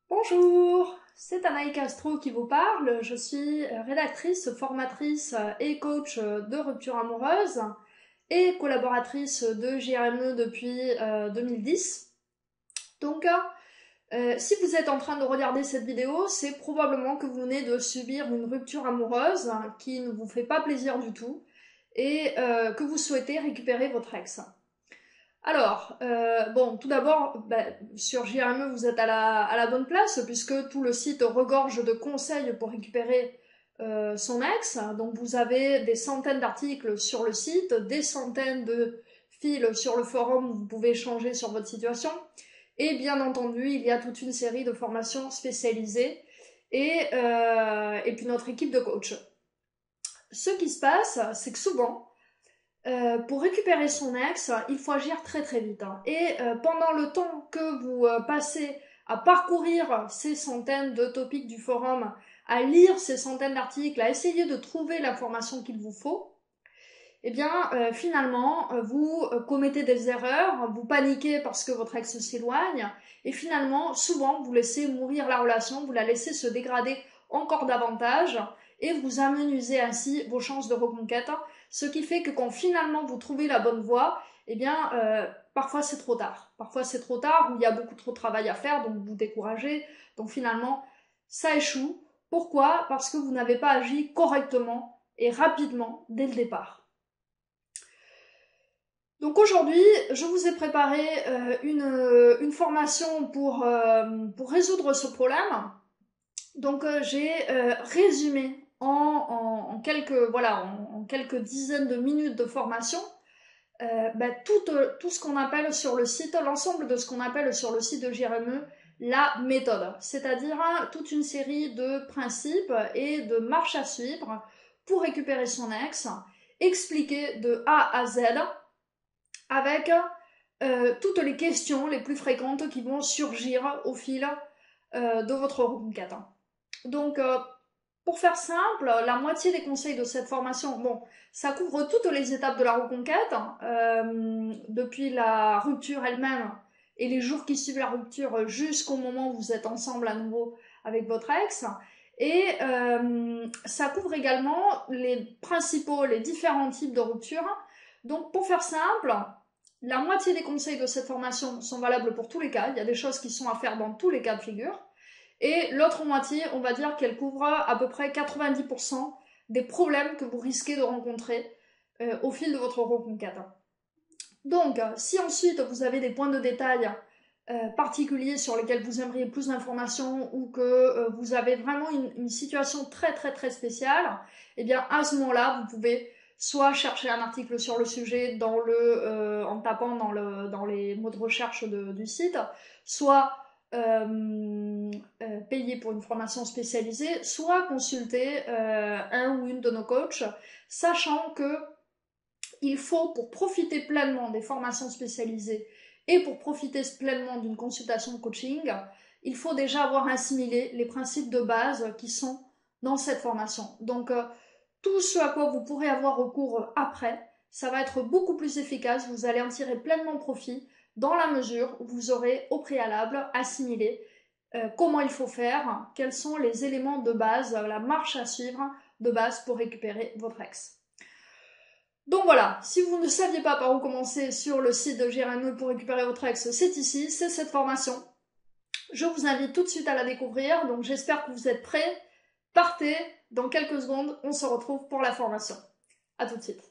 Bonjour, c'est Anaï Castro qui vous parle. Je suis rédactrice, formatrice et coach de rupture amoureuse et collaboratrice de JRME depuis 2010. Donc, si vous êtes en train de regarder cette vidéo, c'est probablement que vous venez de subir une rupture amoureuse qui ne vous fait pas plaisir du tout et que vous souhaitez récupérer votre ex. Alors, bon, tout d'abord, sur JRME, vous êtes à la bonne place, puisque tout le site regorge de conseils pour récupérer son ex. Donc, vous avez des centaines d'articles sur le site, des centaines de fils sur le forum où vous pouvez échanger sur votre situation. Et bien entendu, il y a toute une série de formations spécialisées et puis notre équipe de coach. Ce qui se passe, c'est que souvent, pour récupérer son ex, il faut agir très très vite. Et pendant le temps que vous passez à parcourir ces centaines de topics du forum, à lire ces centaines d'articles, à essayer de trouver l'information qu'il vous faut, eh bien finalement vous commettez des erreurs, vous paniquez parce que votre ex s'éloigne, et finalement souvent vous laissez mourir la relation, vous la laissez se dégrader encore davantage, et vous amenuisez ainsi vos chances de reconquête, ce qui fait que quand finalement vous trouvez la bonne voie, eh bien parfois c'est trop tard. Parfois c'est trop tard, ou il y a beaucoup trop de travail à faire, donc vous découragez, donc finalement ça échoue. Pourquoi? Parce que vous n'avez pas agi correctement et rapidement dès le départ. Donc aujourd'hui, je vous ai préparé une formation pour résoudre ce problème. Donc j'ai résumé en quelques dizaines de minutes de formation tout ce qu'on appelle sur le site, l'ensemble de ce qu'on appelle sur le site de JRME la méthode, c'est-à-dire toute une série de principes et de marches à suivre pour récupérer son ex, expliqué de A à Z, avec toutes les questions les plus fréquentes qui vont surgir au fil de votre reconquête. Donc, pour faire simple, la moitié des conseils de cette formation, bon, ça couvre toutes les étapes de la reconquête, depuis la rupture elle-même et les jours qui suivent la rupture jusqu'au moment où vous êtes ensemble à nouveau avec votre ex. Et ça couvre également les différents types de ruptures. Donc, pour faire simple, la moitié des conseils de cette formation sont valables pour tous les cas. Il y a des choses qui sont à faire dans tous les cas de figure. Et l'autre moitié, on va dire qu'elle couvre à peu près 90% des problèmes que vous risquez de rencontrer au fil de votre reconquête. Donc, si ensuite vous avez des points de détail particuliers sur lesquels vous aimeriez plus d'informations ou que vous avez vraiment une situation très très très spéciale, eh bien à ce moment-là, vous pouvez soit chercher un article sur le sujet en tapant dans les mots de recherche du site, soit payer pour une formation spécialisée, soit consulter un ou une de nos coachs, sachant que il faut, pour profiter pleinement des formations spécialisées et pour profiter pleinement d'une consultation de coaching, il faut déjà avoir assimilé les principes de base qui sont dans cette formation. Donc, tout ce à quoi vous pourrez avoir recours après, ça va être beaucoup plus efficace, vous allez en tirer pleinement profit dans la mesure où vous aurez au préalable assimilé comment il faut faire, quels sont les éléments de base, la marche à suivre de base pour récupérer votre ex. Donc voilà, si vous ne saviez pas par où commencer sur le site de JRME pour récupérer votre ex, c'est ici, c'est cette formation. Je vous invite tout de suite à la découvrir, donc j'espère que vous êtes prêts. Partez, dans quelques secondes, on se retrouve pour la formation. À tout de suite.